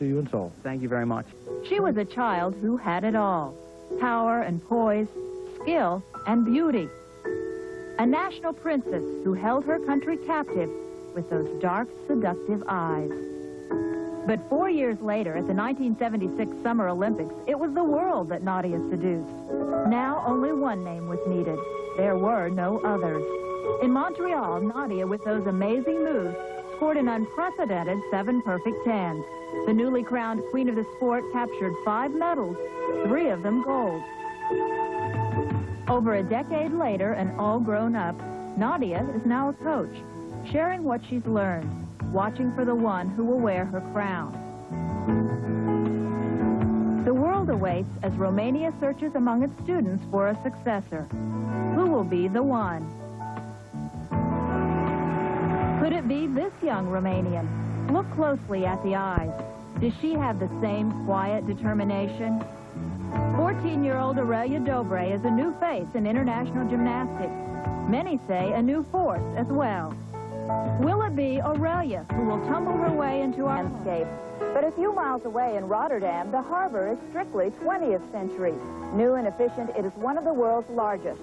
To you in Seoul. Thank you very much. She was a child who had it all: power and poise, skill and beauty. A national princess who held her country captive with those dark, seductive eyes. But 4 years later, at the 1976 Summer Olympics, it was the world that Nadia seduced. Now only one name was needed. There were no others. In Montreal, Nadia, with those amazing moves, scored an unprecedented 7 perfect tens. The newly crowned queen of the sport captured 5 medals, 3 of them gold. Over a decade later, and all grown up, Nadia is now a coach, sharing what she's learned, watching for the one who will wear her crown. The world awaits as Romania searches among its students for a successor. Who will be the one? Could it be this young Romanian? Look closely at the eyes. Does she have the same quiet determination? 14-year-old Aurelia Dobre is a new face in international gymnastics. Many say a new force as well. Will it be Aurelia who will tumble her way into our landscape? But a few miles away in Rotterdam, the harbor is strictly 20th century. New and efficient, it is one of the world's largest.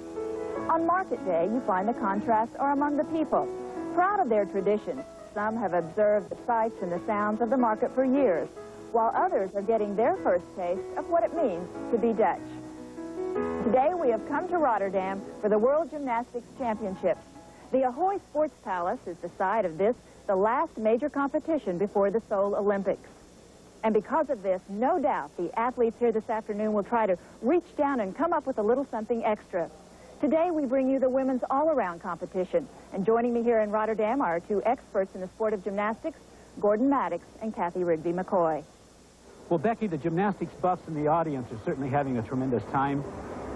On market day, you find the contrasts are among the people. Proud of their traditions, some have observed the sights and the sounds of the market for years, while others are getting their first taste of what it means to be Dutch. Today we have come to Rotterdam for the World Gymnastics Championships. The Ahoy Sports Palace is the site of this, the last major competition before the Seoul Olympics. And because of this, no doubt the athletes here this afternoon will try to reach down and come up with a little something extra. Today we bring you the women's all-around competition. And joining me here in Rotterdam are 2 experts in the sport of gymnastics, Gordon Maddox and Kathy Rigby-McCoy. Well, Becky, the gymnastics buffs in the audience are certainly having a tremendous time.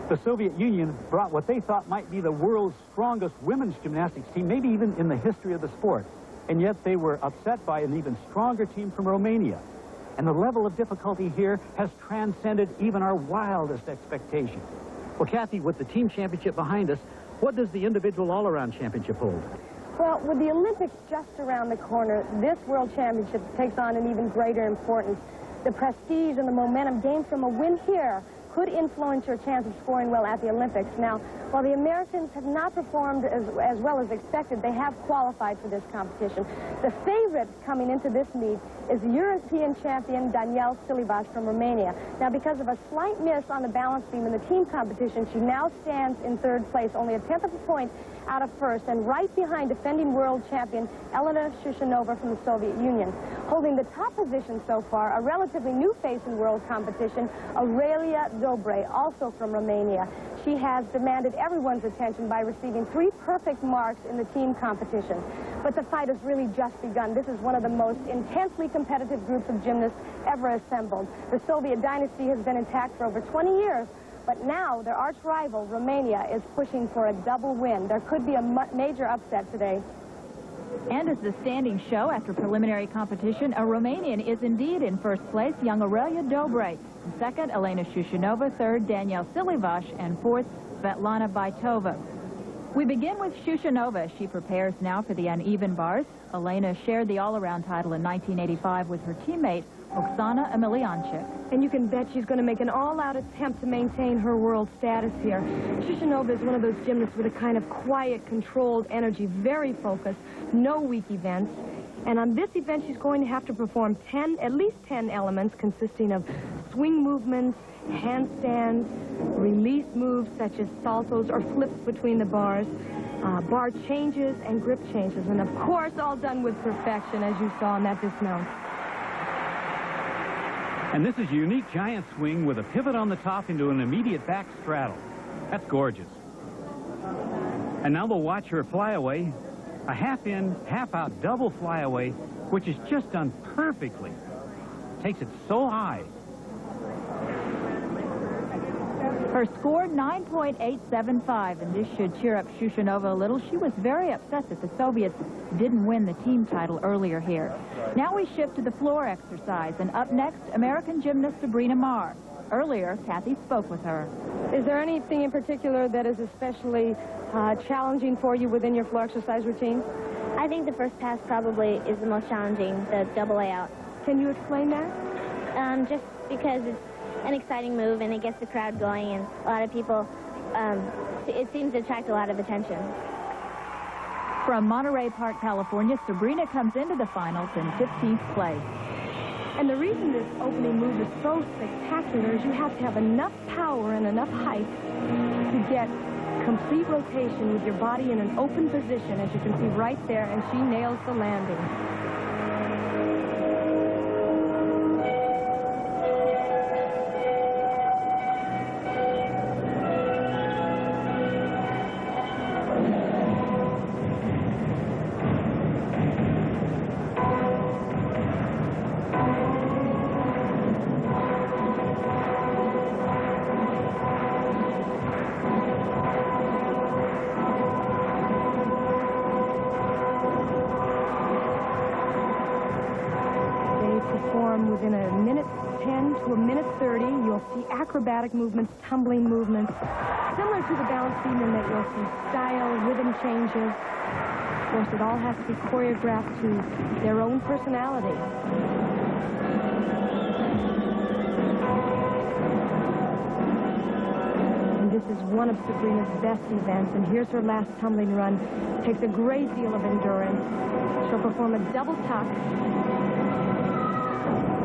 The Soviet Union brought what they thought might be the world's strongest women's gymnastics team, maybe even in the history of the sport. And yet they were upset by an even stronger team from Romania. And the level of difficulty here has transcended even our wildest expectations. Well, Kathy, with the team championship behind us, what does the individual all-around championship hold? Well, with the Olympics just around the corner, this World Championship takes on an even greater importance. The prestige and the momentum gained from a win here could influence your chance of scoring well at the Olympics. Now, while the Americans have not performed as well as expected, they have qualified for this competition. The favorite coming into this meet is the European champion Danielle Silivas from Romania. Now, because of a slight miss on the balance beam in the team competition, she now stands in 3rd place, only a 1/10 of a point out of 1st, and right behind defending world champion Elena Shushanova from the Soviet Union. Holding the top position so far, a relatively new face in world competition, Aurelia Dobre, also from Romania. She has demanded everyone's attention by receiving 3 perfect marks in the team competition. But the fight has really just begun. This is one of the most intensely competitive groups of gymnasts ever assembled. The Soviet dynasty has been intact for over 20 years. But now their arch rival, Romania, is pushing for a double win. There could be a major upset today. And as the standings show, after preliminary competition, a Romanian is indeed in 1st place, young Aurelia Dobre. In 2nd, Elena Shushanova. 3rd, Danielle Silivas. And 4th, Svetlana Baitova. We begin with Shushanova. She prepares now for the uneven bars. Elena shared the all-around title in 1985 with her teammate, Oksana Emelianchik. And you can bet she's going to make an all-out attempt to maintain her world status here. Shushanova is one of those gymnasts with a kind of quiet, controlled energy, very focused, no weak events. And on this event, she's going to have to perform at least 10 elements consisting of swing movements, handstands, release moves such as saltos or flips between the bars, bar changes and grip changes. And of course, all done with perfection, as you saw in that dismount. And this is a unique giant swing with a pivot on the top into an immediate back straddle. That's gorgeous. And now we'll watch her flyaway, a half-in, half-out double flyaway, which is just done perfectly. Takes it so high. Her score, 9.875, and this should cheer up Shushanova a little. She was very upset that the Soviets didn't win the team title earlier here. Now we shift to the floor exercise, and up next, American gymnast Sabrina Marr. Earlier, Kathy spoke with her. Is there anything in particular that is especially challenging for you within your floor exercise routine? I think the first pass probably is the most challenging, the double layout. Can you explain that? Just because it's an exciting move and it gets the crowd going, and a lot of people, it seems to attract a lot of attention. From Monterey Park, California, Sabrina comes into the finals in 15th place. And the reason this opening move is so spectacular is you have to have enough power and enough height to get complete rotation with your body in an open position, as you can see right there, and she nails the landing. Within a minute 10 to a minute 30, you'll see acrobatic movements, tumbling movements, similar to the balance beam in that you'll see style, rhythm changes. Of course, it all has to be choreographed to their own personality. And this is one of Sabrina's best events, and here's her last tumbling run. Takes a great deal of endurance. She'll perform a double tuck.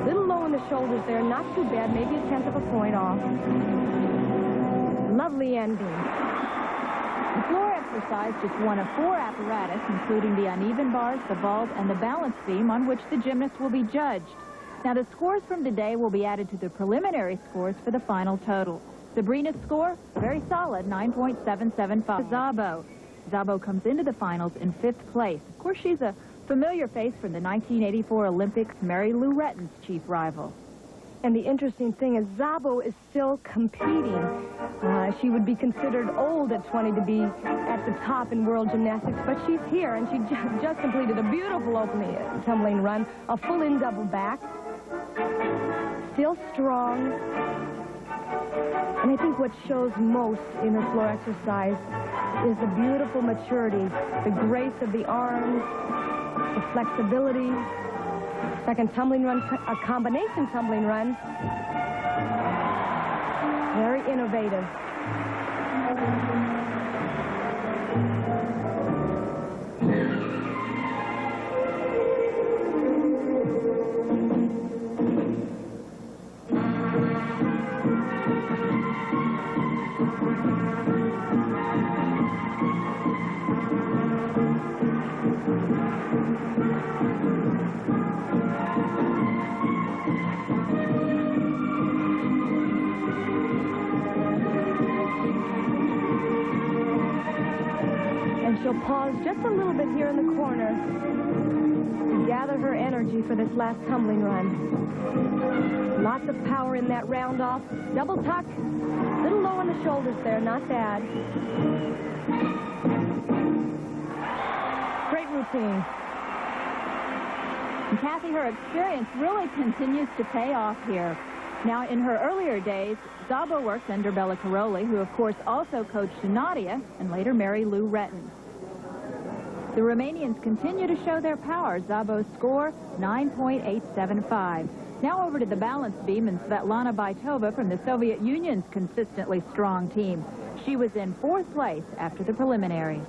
Little low in the shoulders there, not too bad, maybe a tenth of a point off. Lovely ending. The floor exercise just one of 4 apparatus, including the uneven bars, the vault, and the balance beam on which the gymnasts will be judged. Now, the scores from today will be added to the preliminary scores for the final total. Sabrina's score, very solid, 9.775. Szabo. Szabo comes into the finals in 5th place. Of course, she's a familiar face from the 1984 Olympics, Mary Lou Retton's chief rival. And the interesting thing is Szabo is still competing. She would be considered old at 20 to be at the top in world gymnastics, but she's here, and she just completed a beautiful opening tumbling run, a full-in double back. Still strong. And I think what shows most in her floor exercise is the beautiful maturity, the grace of the arms, the flexibility. Second tumbling run, a combination tumbling run. Very innovative. She'll pause just a little bit here in the corner to gather her energy for this last tumbling run. Lots of power in that round off. Double tuck. Little low on the shoulders there. Not bad. Great routine. And Kathy, her experience really continues to pay off here. Now, in her earlier days, Szabo worked under Bella Caroli, who, of course, also coached Nadia and later Mary Lou Retton. The Romanians continue to show their power. Szabo's score, 9.875. Now over to the balance beam and Svetlana Baitova from the Soviet Union's consistently strong team. She was in 4th place after the preliminaries.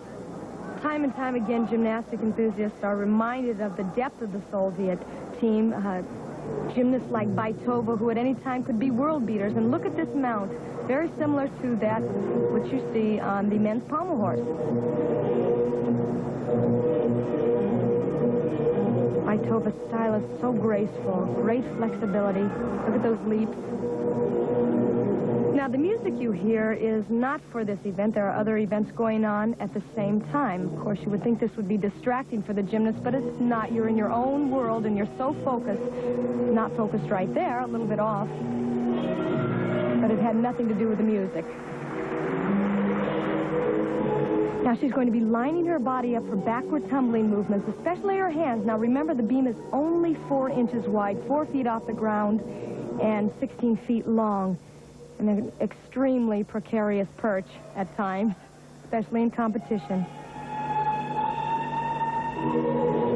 Time and time again, gymnastic enthusiasts are reminded of the depth of the Soviet team. Gymnasts like Baitova, who at any time could be world beaters. And look at this mount. Very similar to that which you see on the men's pommel horse. Baitova's style is so graceful, great flexibility. Look at those leaps. Now, the music you hear is not for this event. There are other events going on at the same time. Of course, you would think this would be distracting for the gymnasts, but it's not. You're in your own world, and you're so focused. Not focused right there, a little bit off. But it had nothing to do with the music. Now she's going to be lining her body up for backward tumbling movements, especially her hands. Now remember, the beam is only 4 inches wide, 4 feet off the ground, and 16 feet long. And an extremely precarious perch at times, especially in competition.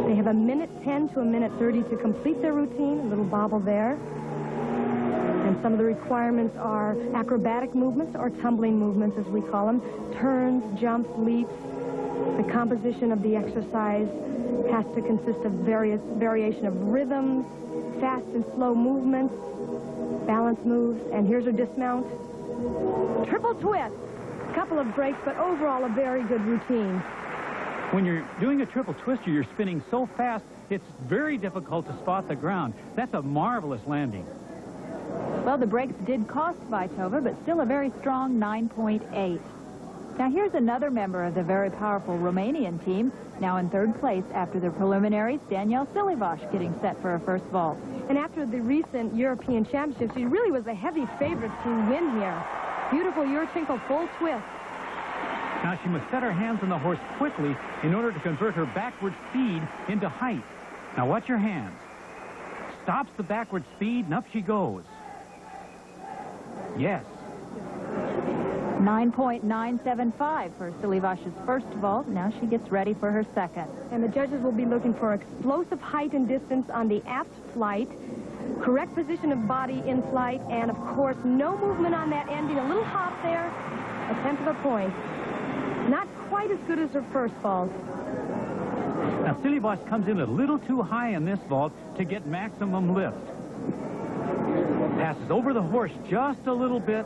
They have have a minute 10 to a minute 30 to complete their routine. A little bobble there. And some of the requirements are acrobatic movements, or tumbling movements as we call them. Turns, jumps, leaps. The composition of the exercise has to consist of various variation of rhythms, fast and slow movements, balance moves, and here's her dismount. Triple twist. A couple of breaks, but overall a very good routine. When you're doing a triple twister, you're spinning so fast, it's very difficult to spot the ground. That's a marvelous landing. Well, the breaks did cost Vaitova, but still a very strong 9.8. Now, here's another member of the very powerful Romanian team, now in third place after the preliminaries, Danielle Silivash getting set for her first vault. And after the recent European Championships, she really was a heavy favorite to win here. Beautiful Yurchenko full twist. Now she must set her hands on the horse quickly in order to convert her backward speed into height. Now watch your hands. Stops the backward speed, and up she goes. Yes. 9.975 for Silivash's first vault. Now she gets ready for her second. And the judges will be looking for explosive height and distance on the aft flight, correct position of body in flight, and of course no movement on that ending. A little hop there, a tenth of a point. Not quite as good as her first vault. Now Silivash comes in a little too high in this vault to get maximum lift. Passes over the horse just a little bit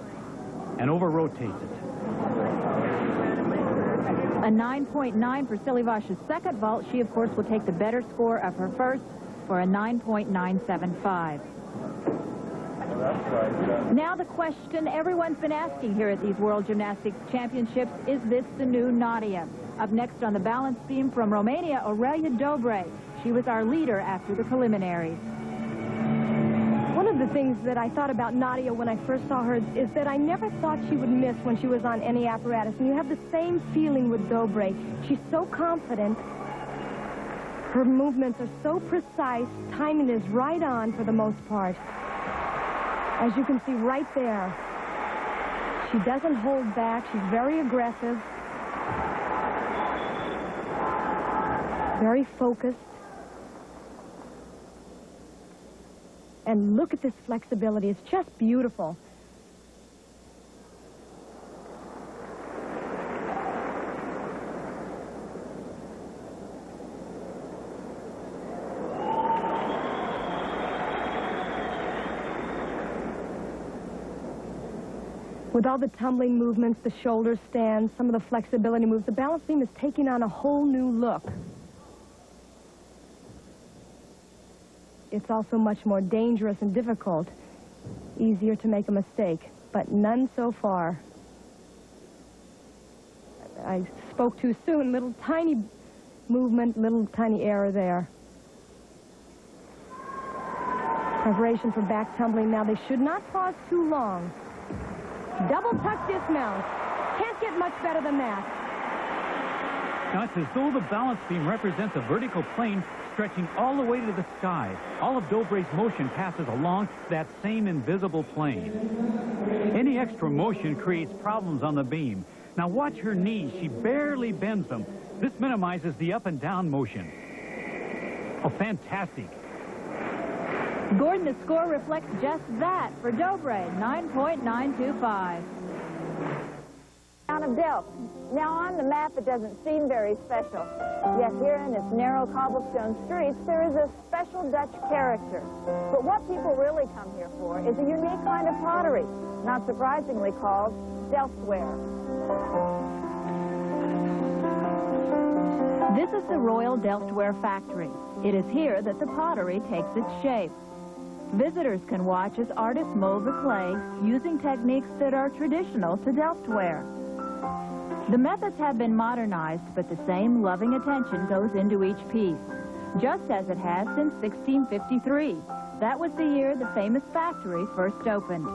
and over-rotates it. A 9.9 for Silivash's second vault. She, of course, will take the better score of her first for a 9.975. Now the question everyone's been asking here at these World Gymnastics Championships, is this the new Nadia? Up next on the balance beam from Romania, Aurelia Dobre. She was our leader after the preliminaries. One of the things that I thought about Nadia when I first saw her is that I never thought she would miss when she was on any apparatus. And you have the same feeling with Dobre. She's so confident. Her movements are so precise. Timing is right on for the most part. As you can see right there, she doesn't hold back. She's very aggressive, very focused. And look at this flexibility. It's just beautiful. With all the tumbling movements, the shoulder stands, some of the flexibility moves, the balance beam is taking on a whole new look. It's also much more dangerous and difficult, easier to make a mistake, but none so far. I spoke too soon. Little tiny movement, little tiny error there. Preparation for back tumbling. Now they should not pause too long. Double tuck dismount. Can't get much better than that. Now it's as though the balance beam represents a vertical plane stretching all the way to the sky. All of Dobre's motion passes along that same invisible plane. Any extra motion creates problems on the beam. Now watch her knees. She barely bends them. This minimizes the up and down motion. Oh, fantastic. Gordon, the score reflects just that for Dobre, 9.925. Town of Delft. Now on the map it doesn't seem very special. Yet here in its narrow cobblestone streets there is a special Dutch character. But what people really come here for is a unique kind of pottery, not surprisingly called Delftware. This is the Royal Delftware Factory. It is here that the pottery takes its shape. Visitors can watch as artists mold the clay using techniques that are traditional to Delftware. The methods have been modernized, but the same loving attention goes into each piece, just as it has since 1653. That was the year the famous factory first opened.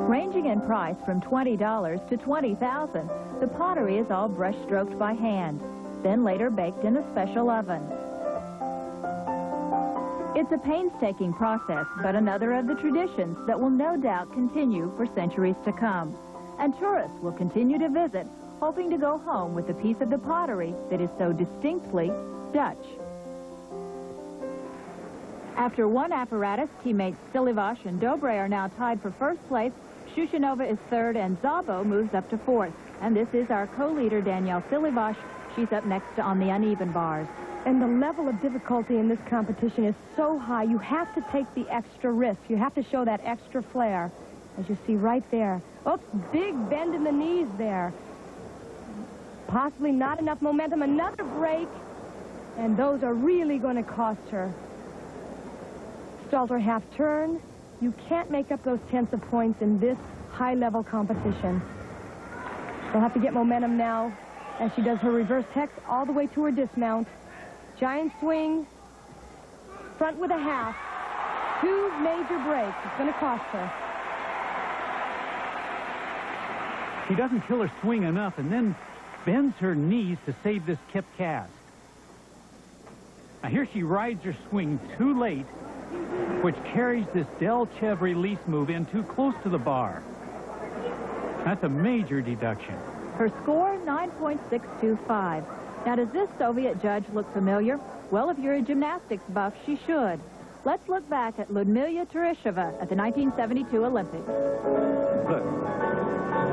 Ranging in price from $20 to $20,000, the pottery is all brush-stroked by hand, then later baked in a special oven. It's a painstaking process, but another of the traditions that will no doubt continue for centuries to come. And tourists will continue to visit hoping to go home with a piece of the pottery that is so distinctly Dutch. After one apparatus, teammates Silivash and Dobre are now tied for first place. Shushanova is third, and Szabo moves up to fourth. And this is our co-leader, Danielle Silivash. She's up next on the uneven bars. And the level of difficulty in this competition is so high, you have to take the extra risk. You have to show that extra flair, as you see right there. Oops, big bend in the knees there. Possibly not enough momentum. Another break, and those are really going to cost her. Stalter half turn. You can't make up those tenths of points in this high-level competition. She'll have to get momentum now as she does her reverse hex all the way to her dismount. Giant swing, front with a half. Two major breaks. It's going to cost her. She doesn't kill her swing enough and then bends her knees to save this kip cast. Now here she rides her swing too late, which carries this Delchev release move in too close to the bar. That's a major deduction. Her score, 9.625. Now, does this Soviet judge look familiar? Well, if you're a gymnastics buff, she should. Let's look back at Ludmila Teresheva at the 1972 Olympics. Look,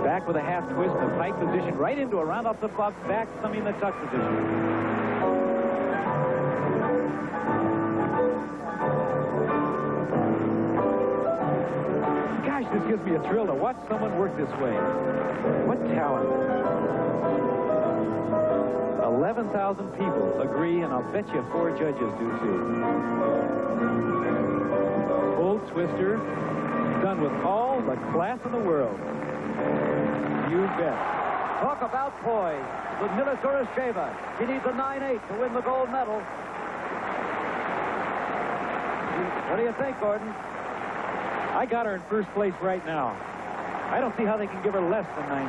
back with a half twist, a tight position, right into a round off the box, back, something in the tuck position. This gives me a thrill to watch someone work this way. What talent. 11,000 people agree, and I'll bet you 4 judges do too. Full twister, done with all the class in the world. You bet. Talk about poise. Ludmila Teresheva. She needs a 9.8 to win the gold medal. What do you think, Gordon? I got her in first place right now. I don't see how they can give her less than 9.8.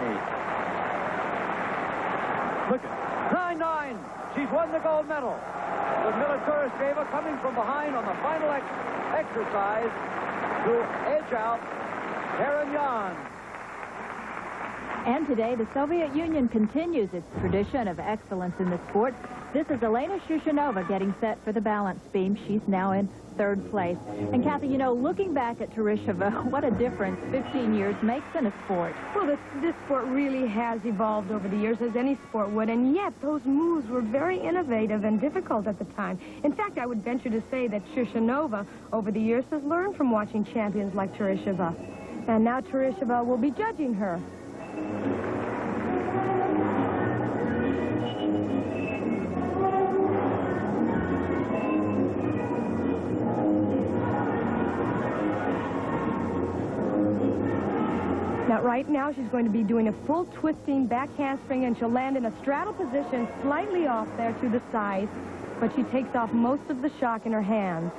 Look at 9.9. She's won the gold medal. Ludmila Teresheva coming from behind on the final exercise to edge out Karen Yan. And today, the Soviet Union continues its tradition of excellence in the sport. This is Elena Shushanova getting set for the balance beam. She's now in third place. And Kathy, you know, looking back at Teresheva, what a difference 15 years makes in a sport. Well, this sport really has evolved over the years, as any sport would, and yet those moves were very innovative and difficult at the time. In fact, I would venture to say that Shushanova, over the years, has learned from watching champions like Teresheva. And now Teresheva will be judging her. Now, right now, she's going to be doing a full twisting back handspring, and she'll land in a straddle position slightly off there to the side, but she takes off most of the shock in her hands.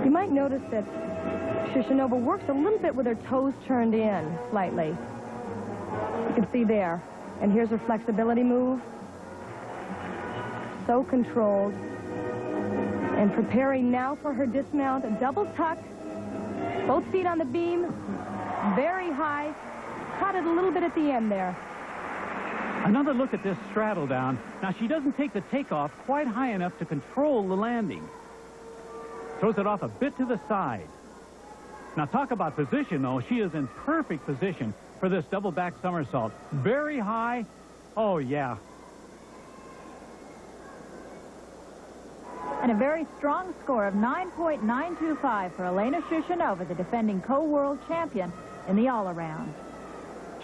You might notice that Shushanova works a little bit with her toes turned in slightly. You can see there. And here's her flexibility move. So controlled. And preparing now for her dismount. A double tuck. Both feet on the beam. Very high. Caught it a little bit at the end there. another look at this straddle down. Now, she doesn't take the takeoff quite high enough to control the landing. Throws it off a bit to the side. Now, talk about position, though. She is in perfect position for this double back somersault. Very high. Oh, yeah. And a very strong score of 9.925 for Elena Shushanova, the defending co-world champion in the all-around.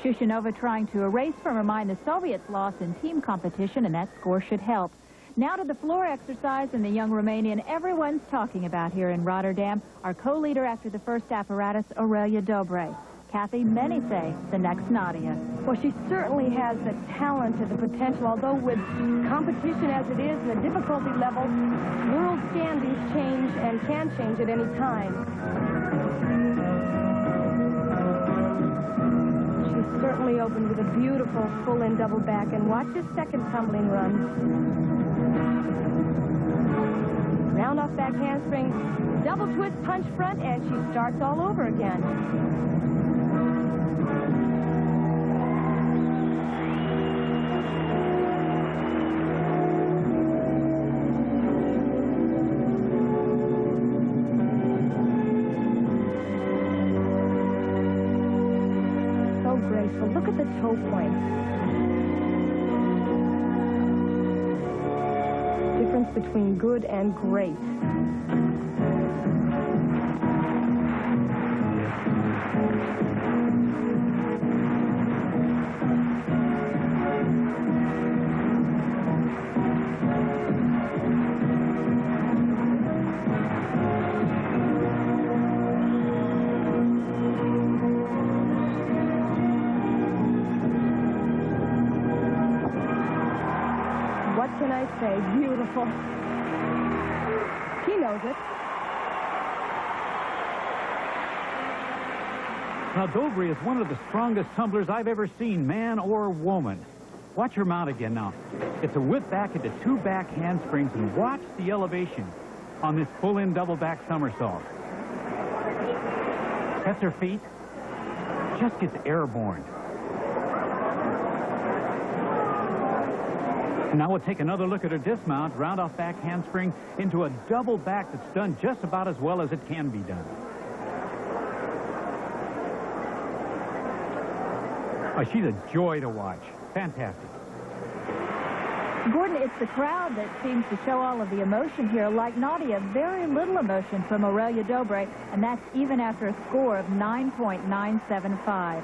Shushanova trying to erase from her mind the Soviets' loss in team competition, and that score should help. Now to the floor exercise in the young Romanian everyone's talking about here in Rotterdam, our co-leader after the first apparatus, Aurelia Dobre. Kathy, many say the next Nadia. Well, she certainly has the talent and the potential, although with competition as it is and the difficulty level, world standings change and can change at any time. She's certainly opened with a beautiful full-in double back. And watch his second tumbling run. Round off back handspring, double twist punch front, and she starts all over again. Graceful. Look at the toe point. Difference between good and great. What can I say? Beautiful. He knows it. Now, Dobry is one of the strongest tumblers I've ever seen, man or woman. Watch her mount again now. It's a whip back into two back handsprings, and watch the elevation on this full-in double back somersault. Sets her feet, just gets airborne. And now we'll take another look at her dismount, round off back handspring into a double back that's done just about as well as it can be done. Oh, she's a joy to watch. Fantastic. Gordon, it's the crowd that seems to show all of the emotion here. Like Nadia, very little emotion from Aurelia Dobre, and that's even after a score of 9.975.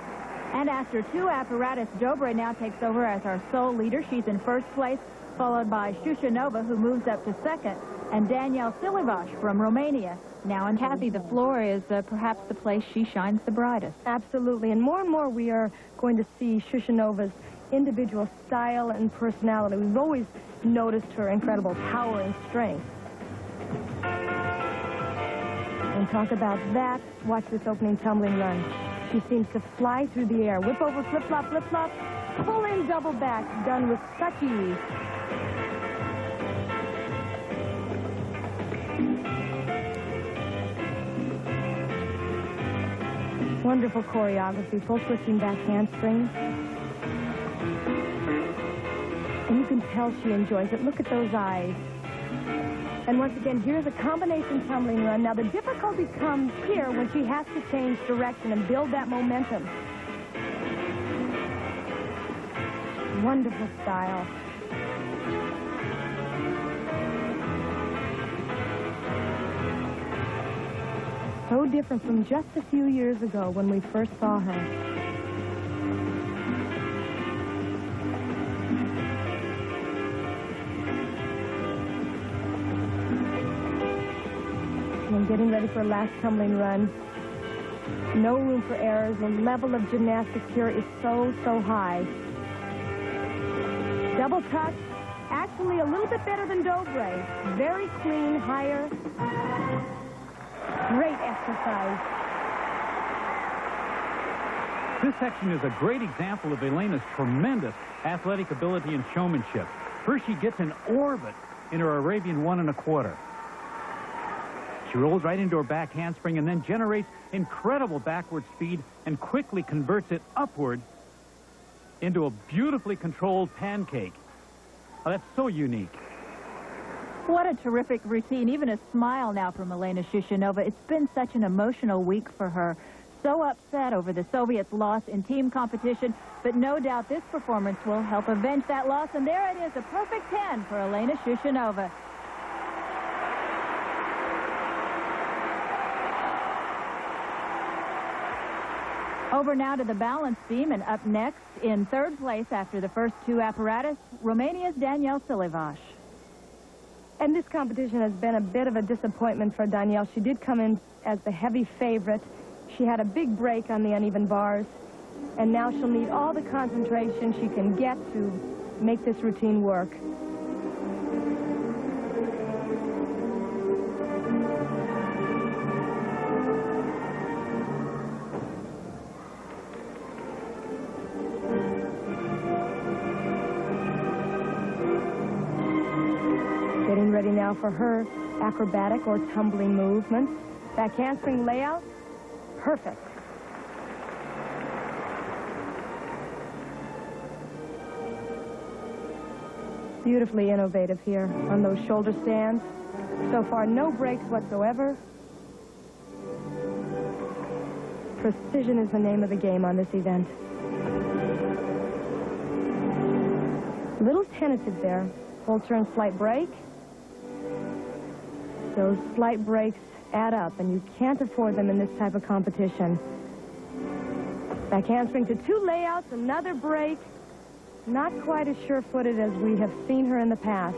And after two apparatus, Dobre now takes over as our sole leader. She's in first place, followed by Shushanova, who moves up to second, and Danielle Silivash from Romania. Now, and Kathy, the floor is perhaps the place she shines the brightest. Absolutely. And more we are going to see Shushanova's individual style and personality. We've always noticed her incredible power and strength. And talk about that. Watch this opening tumbling run. She seems to fly through the air. Whip over, flip-flop, flip-flop. Pull in double back, done with such ease. Wonderful choreography, full twisting back handsprings. And you can tell she enjoys it. Look at those eyes. And once again, here's a combination tumbling run. Now, the difficulty comes here when she has to change direction and build that momentum. Wonderful style. So different from just a few years ago when we first saw her. And getting ready for a last tumbling run. No room for errors. The level of gymnastics here is so high. Double touch. Actually a little bit better than Dobre. Very clean, higher. Great exercise. This section is a great example of Elena's tremendous athletic ability and showmanship. First, she gets in orbit in her Arabian 1 1/4. She rolls right into her back handspring and then generates incredible backward speed and quickly converts it upward into a beautifully controlled pancake. Oh, that's so unique. What a terrific routine. Even a smile now from Elena Shushanova. It's been such an emotional week for her. So upset over the Soviets' loss in team competition, but no doubt this performance will help avenge that loss. And there it is, a perfect 10 for Elena Shushanova. Over now to the balance beam, and up next, in third place after the first two apparatus, Romania's Danielle Silivash. And this competition has been a bit of a disappointment for Danielle. She did come in as the heavy favorite. She had a big break on the uneven bars, and now she'll need all the concentration she can get to make this routine work. Now for her acrobatic or tumbling movements. Back handspring layout, perfect. Beautifully innovative here on those shoulder stands. So far, no breaks whatsoever. Precision is the name of the game on this event. A little tentative there. Full turn, slight break. Those slight breaks add up, and you can't afford them in this type of competition. Back handspring to 2 layouts, another break. Not quite as sure-footed as we have seen her in the past.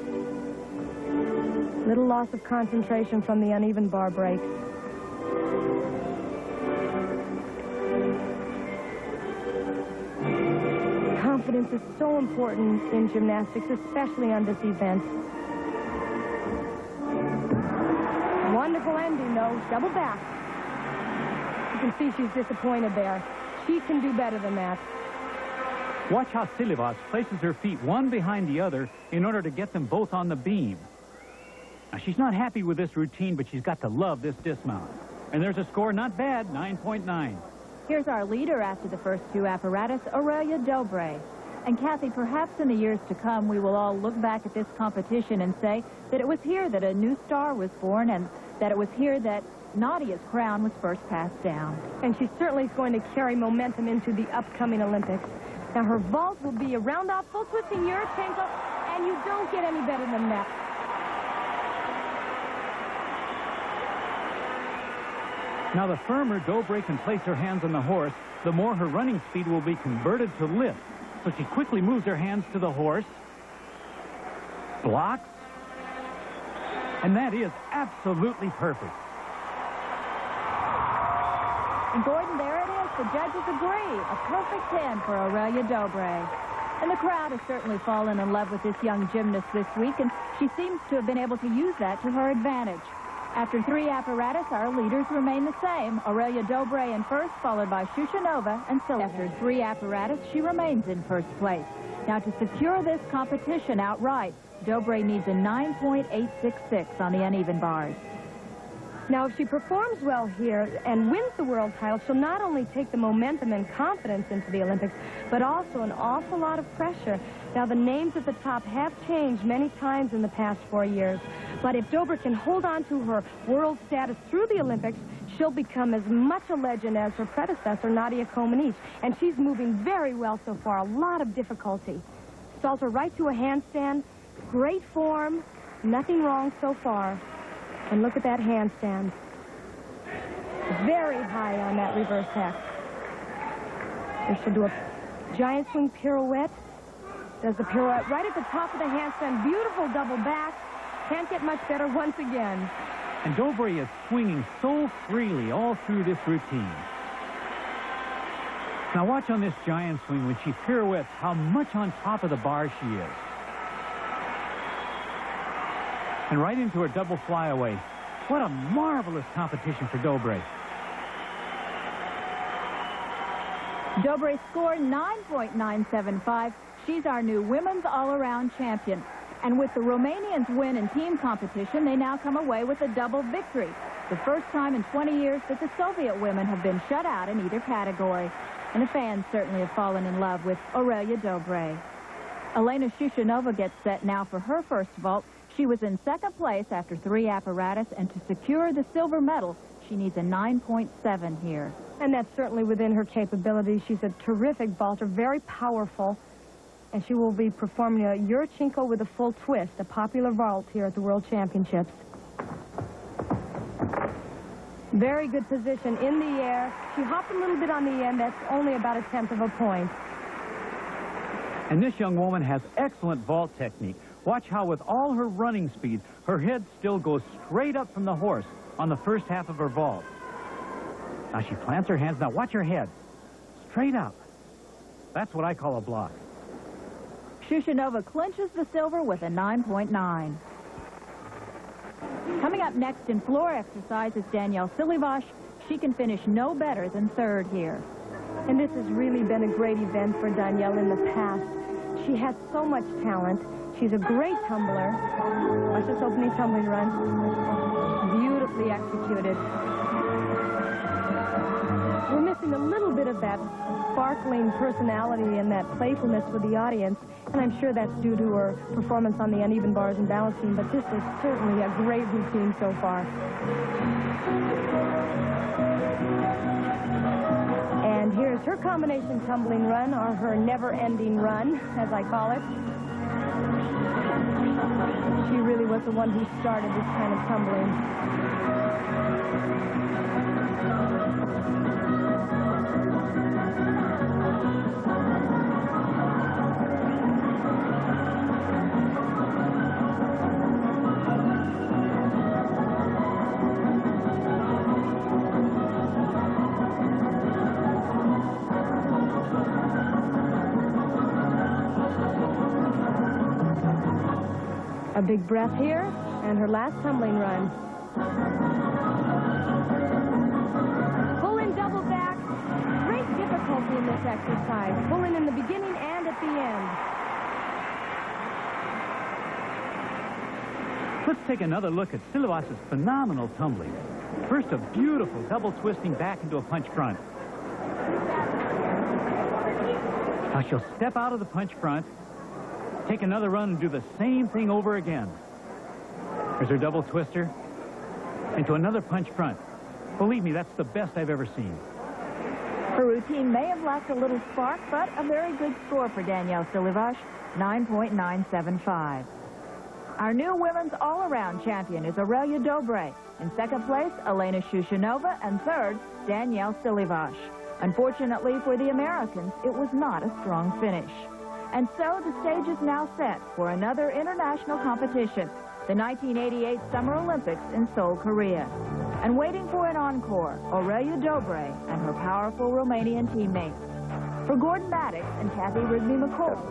Little loss of concentration from the uneven bar breaks. Confidence is so important in gymnastics, especially on this event. Wonderful ending, though. Double back. You can see she's disappointed there. She can do better than that. Watch how Silivas places her feet one behind the other in order to get them both on the beam. Now, she's not happy with this routine, but she's got to love this dismount. And there's a score not bad, 9.9. Here's our leader after the first 2 apparatus, Aurelia Dobre. And Kathy, perhaps in the years to come, we will all look back at this competition and say that it was here that a new star was born and that it was here that Nadia's crown was first passed down. And she certainly is going to carry momentum into the upcoming Olympics. Now, her vault will be a round-off, full twisting Yurchenko, and you don't get any better than that. Now, the firmer Dobre can place her hands on the horse, the more her running speed will be converted to lift. So she quickly moves her hands to the horse, blocks, and that is absolutely perfect. And Gordon, there it is. The judges agree. A perfect 10 for Aurelia Dobre. And the crowd has certainly fallen in love with this young gymnast this week, and she seems to have been able to use that to her advantage. After 3 apparatus, our leaders remain the same. Aurelia Dobre in first, followed by Shushanova and Silva. After 3 apparatus, she remains in first place. Now, to secure this competition outright, Dobre needs a 9.866 on the uneven bars. Now, if she performs well here and wins the world title, she'll not only take the momentum and confidence into the Olympics, but also an awful lot of pressure. Now, the names at the top have changed many times in the past 4 years. But if Dobre can hold on to her world status through the Olympics, she'll become as much a legend as her predecessor, Nadia Comaneci. And she's moving very well so far. A lot of difficulty. Stalls her right to a handstand. Great form. Nothing wrong so far. And look at that handstand. Very high on that reverse hack. There she'll do a giant swing pirouette. Does the pirouette right at the top of the handstand. Beautiful double back. Can't get much better once again. And Dobre is swinging so freely all through this routine. Now watch on this giant swing when she pirouettes how much on top of the bar she is. And right into her double flyaway. What a marvelous competition for Dobre. Dobre scored 9.975. She's our new women's all-around champion. And with the Romanians' win in team competition, they now come away with a double victory. The first time in 20 years that the Soviet women have been shut out in either category. And the fans certainly have fallen in love with Aurelia Dobre. Elena Shushanova gets set now for her first vault. She was in second place after 3 apparatus, and to secure the silver medal, she needs a 9.7 here. And that's certainly within her capabilities. She's a terrific vaulter, very powerful. And she will be performing a Yurchenko with a full twist, a popular vault here at the World Championships. Very good position in the air. She hopped a little bit on the end. That's only about 1/10 of a point. And this young woman has excellent vault technique. Watch how with all her running speed, her head still goes straight up from the horse on the first half of her vault. Now she plants her hands. Now watch her head. Straight up. That's what I call a block. Shushanova clinches the silver with a 9.9. Coming up next in floor exercise is Danielle Silivas. She can finish no better than third here. And this has really been a great event for Danielle in the past. She has so much talent. She's a great tumbler. Watch this opening tumbling run. Beautifully executed. We're missing a little bit of that sparkling personality and that playfulness with the audience, and I'm sure that's due to her performance on the uneven bars and balance beam, but this is certainly a great routine so far. And here's her combination tumbling run, or her never-ending run, as I call it. She really was the one who started this kind of tumbling. A big breath here, and her last tumbling run. Pull in double back. Great difficulty in this exercise. Pull in the beginning and at the end. Let's take another look at Silivas's phenomenal tumbling. First, a beautiful double twisting back into a punch front. Now she'll step out of the punch front, take another run and do the same thing over again. Here's her double twister into another punch front. Believe me, that's the best I've ever seen. Her routine may have lacked a little spark, but a very good score for Danielle Silivas, 9.975. Our new women's all-around champion is Aurelia Dobre. In second place, Elena Shushanova, and third, Danielle Silivas. Unfortunately for the Americans, it was not a strong finish. And so the stage is now set for another international competition, the 1988 Summer Olympics in Seoul, Korea. And waiting for an encore, Aurelia Dobre and her powerful Romanian teammates. For Gordon Maddox and Kathy Ridley-McCoy.